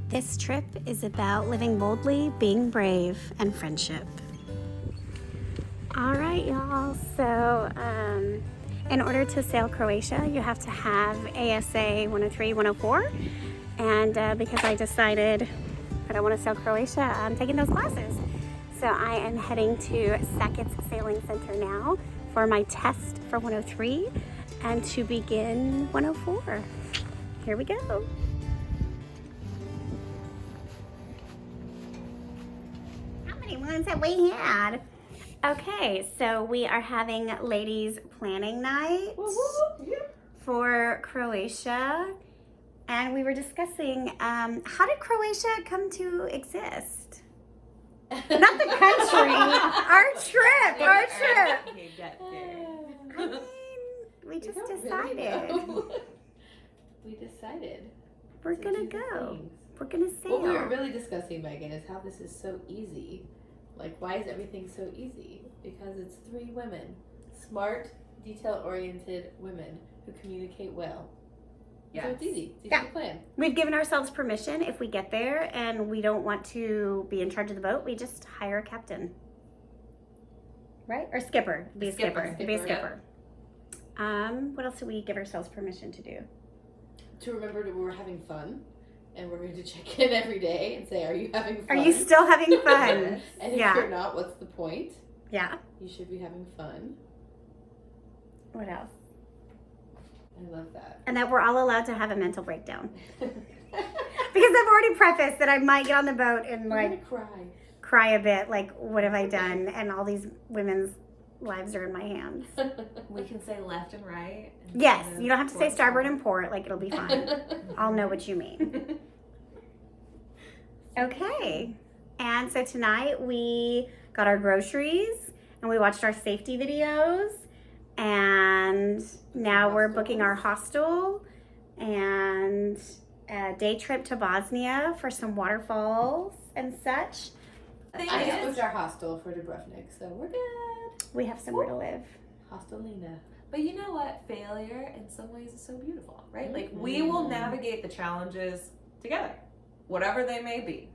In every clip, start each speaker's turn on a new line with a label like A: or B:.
A: This trip is about living boldly, being brave, and friendship. All right, y'all. So, in order to sail Croatia, you have to have ASA 103, 104. And because I decided that I want to sail Croatia, I'm taking those classes. So I am heading to Sackett's Sailing Center now for my test for 103 and to begin 104. Here we go. How many ones have we had? Okay, so we are having ladies planning night for Croatia. And we were discussing, how did Croatia come to exist? Not the country, our trip. I mean, we just decided.
B: We decided.
A: We're gonna go. We're gonna sail.
B: What we were really discussing, Megan, is how this is so easy. Like, why is everything so easy? Because it's 3 women. Smart, detail-oriented women who communicate well. Yes. So it's easy. It's easy to plan.
A: We've given ourselves permission if we get there and we don't want to be in charge of the boat, we just hire a captain. Right? Or skipper. Be a skipper. Yeah. What else do we give ourselves permission to do?
B: To remember that we're having fun. And we're going to check in every day and say, are you having fun?
A: Are you still having fun?
B: And if you're not, what's the point?
A: Yeah.
B: You should be having fun.
A: What else?
B: I love that.
A: And that we're all allowed to have a mental breakdown. Because I've already prefaced that I might get on the boat and cry a bit, like, what have I done? And all these women's lives are in my hands.
C: We can say left and right.
A: Yes, you don't have to say starboard and port, like, it'll be fine. I'll know what you mean. Okay. And so tonight we got our groceries and we watched our safety videos. And now we're booking our hostel and a day trip to Bosnia for some waterfalls and such.
B: I just booked our hostel for Dubrovnik, so we're good.
A: We have somewhere to live.
B: Hostelina.
C: But you know what? Failure in some ways is so beautiful, right? Like, we will navigate the challenges together, whatever they may be.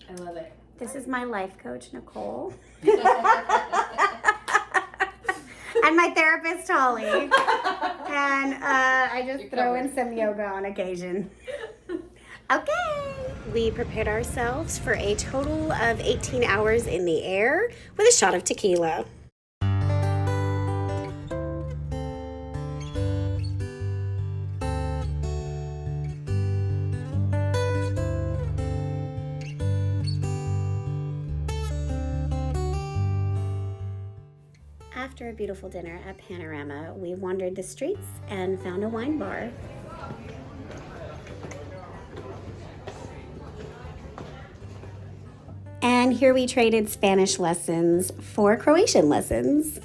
B: I love it.
A: This is my life coach, Nicole. And my therapist, Holly. And I just throw in some yoga on occasion. Okay. We prepared ourselves for a total of 18 hours in the air with a shot of tequila. After a beautiful dinner at Panorama, we wandered the streets and found a wine bar. And here we traded Spanish lessons for Croatian lessons.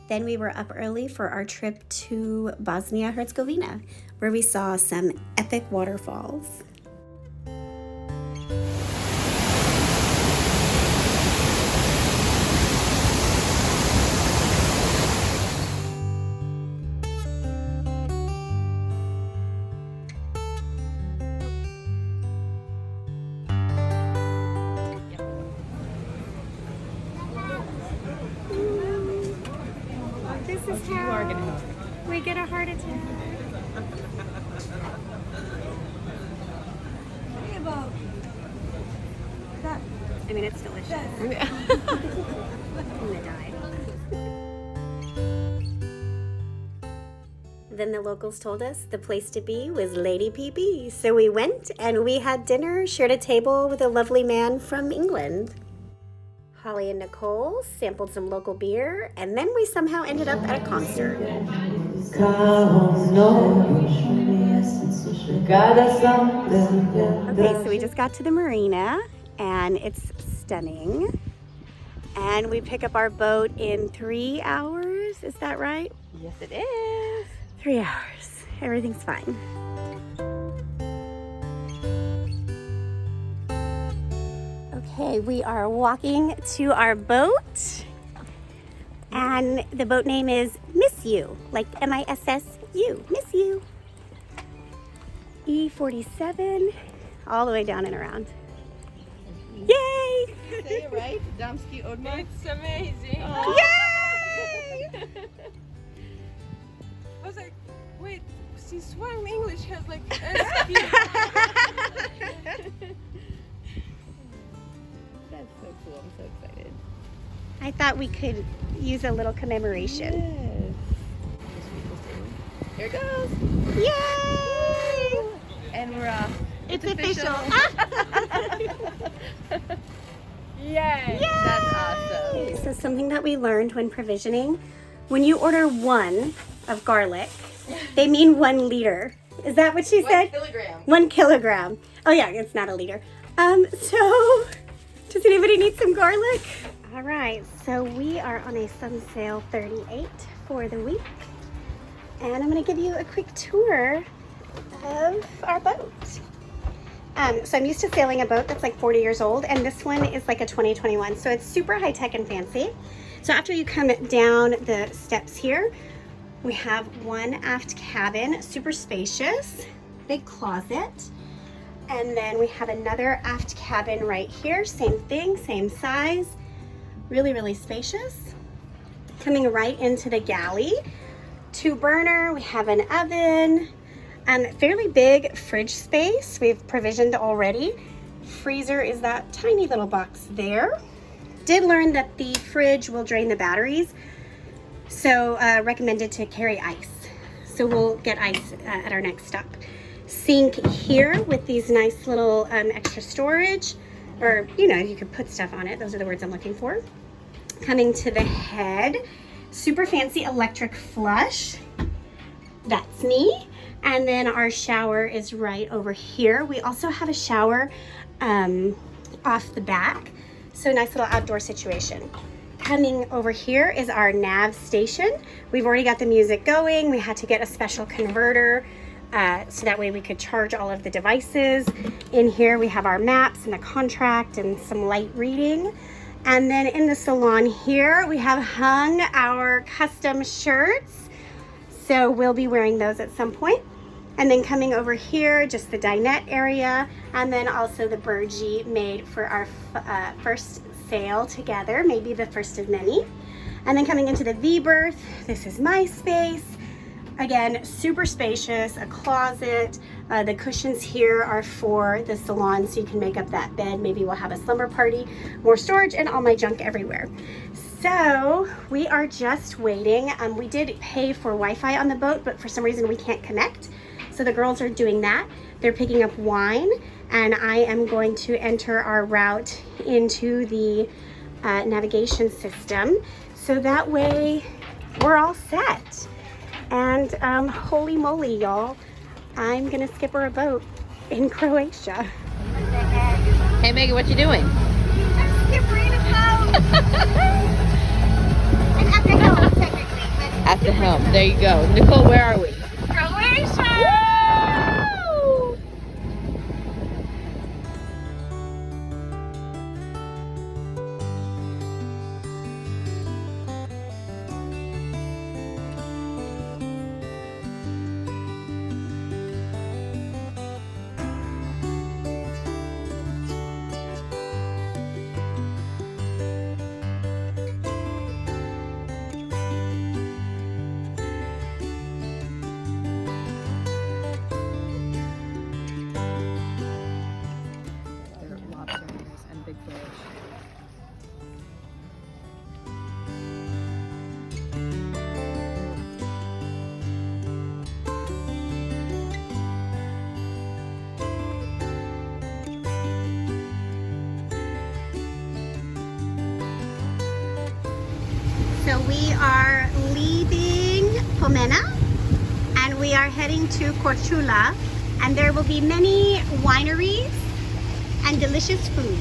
A: Then we were up early for our trip to Bosnia-Herzegovina, where we saw some epic waterfalls. This is how we get a heart attack. I mean, it's delicious. I'm gonna die. Then the locals told us the place to be was Lady PB. So we went and we had dinner, shared a table with a lovely man from England. Holly and Nicole sampled some local beer, and then we somehow ended up at a concert. Okay, so we just got to the marina, and it's stunning. And we pick up our boat in 3 hours, is that right?
C: Yes, it is.
A: 3 hours. Everything's fine. Okay, we are walking to our boat, and the boat name is Miss You, like MISSU, Miss You. E47, all the way down and around. Yay!
B: Say it right, Damski Odmor.
D: It's amazing.
A: Yay!
D: I was like, wait, since when English has like SP?
B: That's so cool. I'm so excited.
A: I thought we could use a little commemoration.
B: Here it goes.
A: Yay!
B: And we're off.
A: It's official.
D: Yay!
B: That's awesome.
A: So something that we learned when provisioning, when you order one of garlic, they mean 1 liter. Is that what she
B: 1
A: said?
B: kilogram.
A: 1 kilogram. Oh yeah, it's not a liter. So does anybody need some garlic? All right, so we are on a sun sail 38 for the week. And I'm gonna give you a quick tour of our boat. So I'm used to sailing a boat that's like 40 years old, and this one is like a 2021. So it's super high tech and fancy. So after you come down the steps here, we have one aft cabin, super spacious, big closet. And then we have another aft cabin right here, same thing, same size, really, really spacious. Coming right into the galley, 2 burner, we have an oven, fairly big fridge space we've provisioned already. Freezer is that tiny little box there. Did learn that the fridge will drain the batteries, so recommended to carry ice. So we'll get ice at our next stop. Sink here with these nice little extra storage, or you could put stuff on it. Those are the words I'm looking for. Coming to the head, super fancy electric flush. That's me. And then our shower is right over here. We also have a shower off the back. So nice little outdoor situation. Coming over here is our nav station. We've already got the music going. We had to get a special converter so that way we could charge all of the devices. In here we have our maps and a contract and some light reading. And then in the salon here, we have hung our custom shirts. So we'll be wearing those at some point. And then coming over here, just the dinette area, and then also the burgee made for our first sail together, maybe the first of many. And then coming into the V-berth, this is my space. Again, super spacious, a closet. The cushions here are for the salon, so you can make up that bed. Maybe we'll have a slumber party, more storage, and all my junk everywhere. So we are just waiting. We did pay for Wi-Fi on the boat, but for some reason we can't connect. So the girls are doing that. They're picking up wine, and I am going to enter our route into the navigation system. So that way we're all set. And holy moly, y'all, I'm gonna skip her a boat in Croatia.
B: Hey, Megan, what you doing?
A: I'm skippering a boat. I'm at the helm, technically. But
B: At the helm. There you go. Nicole, where are we?
A: Croatia!
B: And big fish.
A: So we are leaving Pomena and we are heading to Corčula, and there will be many wineries and delicious food.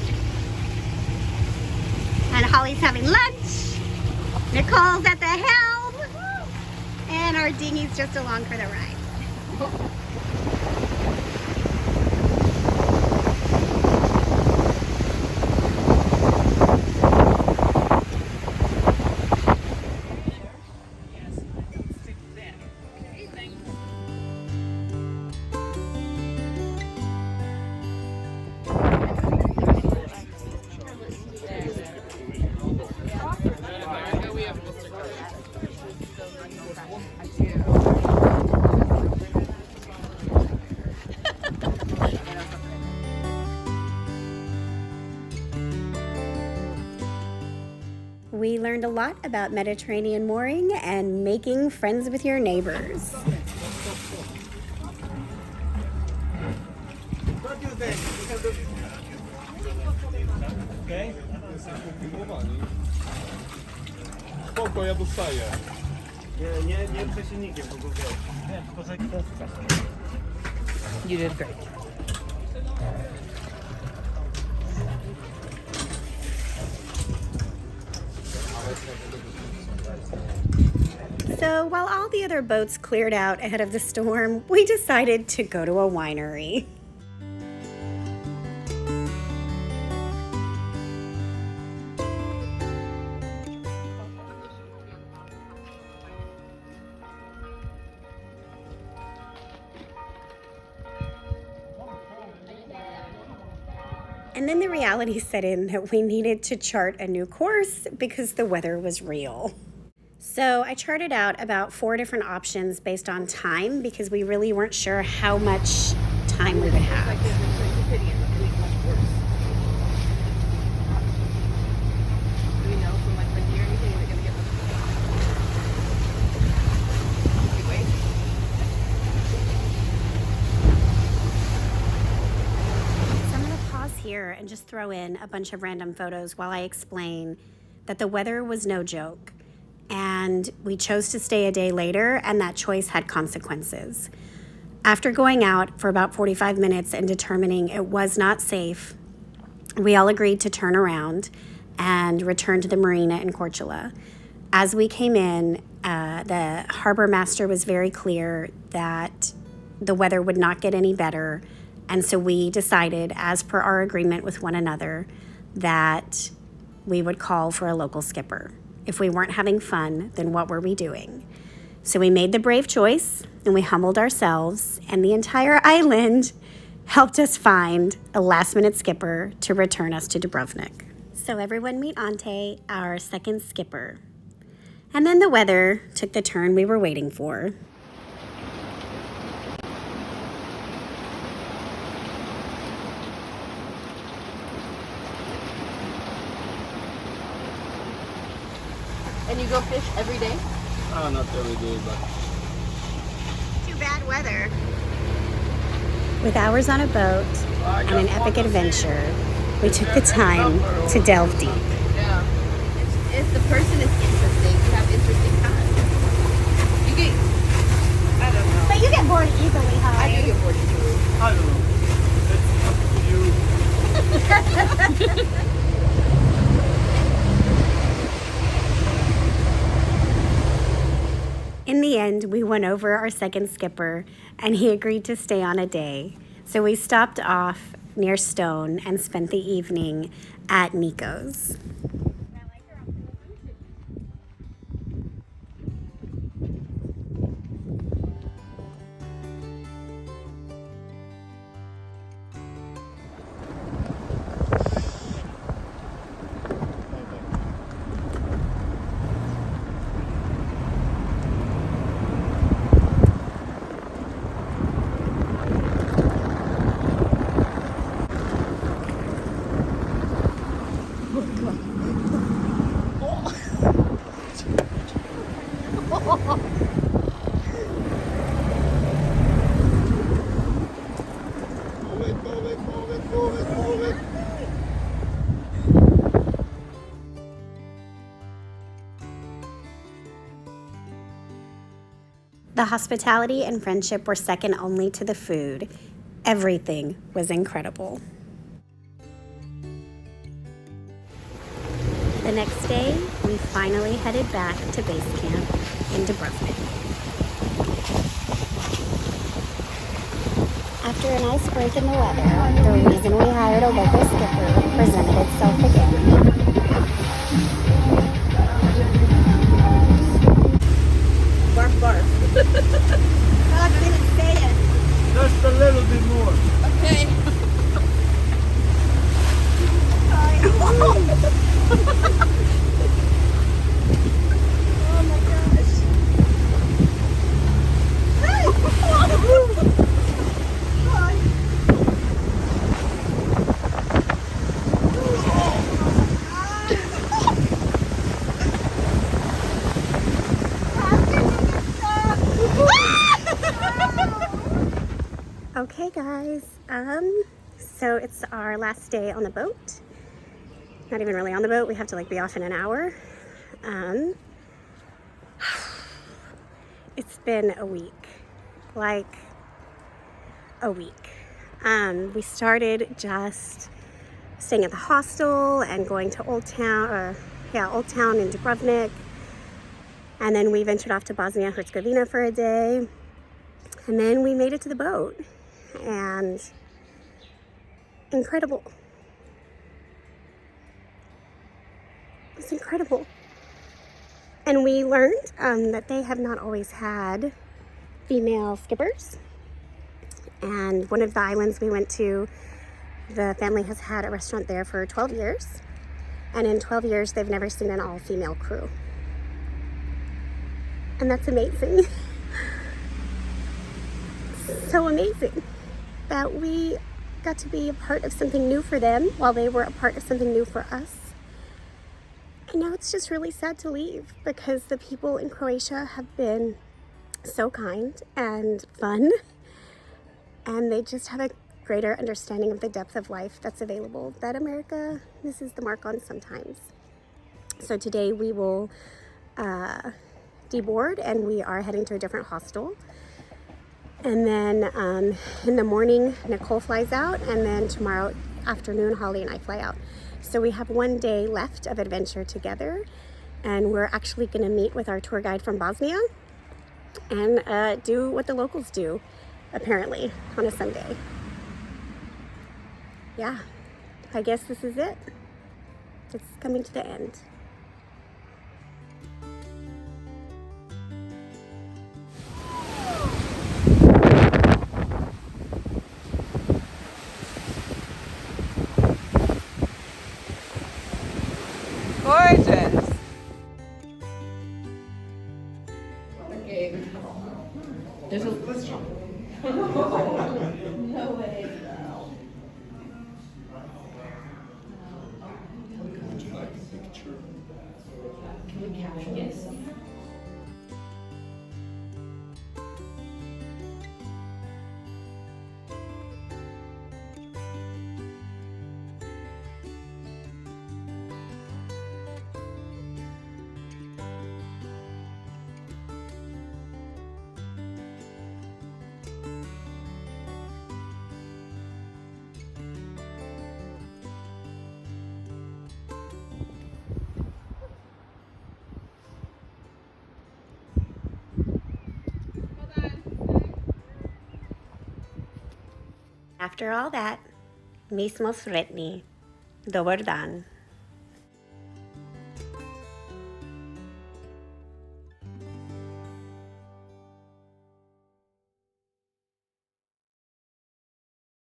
A: And Holly's having lunch, Nicole's at the helm, and our dinghy's just along for the ride. we learned a lot about Mediterranean mooring and making friends with your neighbors.
E: What do you think? Okay?
F: Spoko, ja dostaję.
E: Nie przeciwnikiem, bo go wiesz. Nie, tylko że
C: You did great.
A: So while all the other boats cleared out ahead of the storm, we decided to go to a winery. And then the reality set in that we needed to chart a new course because the weather was real. So I charted out about 4 different options based on time because we really weren't sure how much time we would have. Here and just throw in a bunch of random photos while I explain that the weather was no joke and we chose to stay a day later, and that choice had consequences. After going out for about 45 minutes and determining it was not safe, we all agreed to turn around and return to the marina in Korčula. As we came in, the harbor master was very clear that the weather would not get any better. And so we decided, as per our agreement with one another, that we would call for a local skipper. If we weren't having fun, then what were we doing? So we made the brave choice, and we humbled ourselves, and the entire island helped us find a last-minute skipper to return us to Dubrovnik. So everyone meet Ante, our second skipper. And then the weather took the turn we were waiting for.
B: And you go fish every day?
F: Not every day, but
A: Too bad weather. With hours on a boat and an epic adventure, we took the time to delve deep.
B: Yeah. If the person is interesting, you have interesting times. You get, I don't know.
A: But you get bored easily, huh?
B: I do get bored easily.
E: I don't know. It's up to you.
A: In the end, we won over our second skipper, and he agreed to stay on a day. So we stopped off near Stone and spent the evening at Nico's.
F: Move it.
A: The hospitality and friendship were second only to the food. Everything was incredible. The next day, we finally headed back to base camp in Dubrovnik. After a nice break in the weather, the reason we hired a local skipper presented itself again.
B: Barf, barf.
A: God didn't say it.
E: Just a little bit more.
B: Okay.
A: Oh my gosh. Hey guys, so it's our last day on the boat. Not even really on the boat, we have to like be off in an hour. It's been a week, like a week. We started just staying at the hostel and going to Old Town in Dubrovnik. And then we ventured off to Bosnia-Herzegovina for a day. And then we made it to the boat. And incredible. It's incredible. And we learned that they have not always had female skippers. And one of the islands we went to, the family has had a restaurant there for 12 years. And in 12 years, they've never seen an all-female crew. And that's amazing. So amazing that we got to be a part of something new for them while they were a part of something new for us. And now it's just really sad to leave because the people in Croatia have been so kind and fun, and they just have a greater understanding of the depth of life that's available that America misses the mark on sometimes. So today we will deboard and we are heading to a different hostel. And then in the morning, Nicole flies out, and then tomorrow afternoon, Holly and I fly out. So we have one day left of adventure together, and we're actually going to meet with our tour guide from Bosnia and do what the locals do, apparently, on a Sunday. Yeah, I guess this is it. It's coming to the end.
C: Gorgeous.
B: Okay. There's a no way.
F: Would you like a picture?
B: Can we capture this?
A: After all that, mi smo sretni. Dobar dan.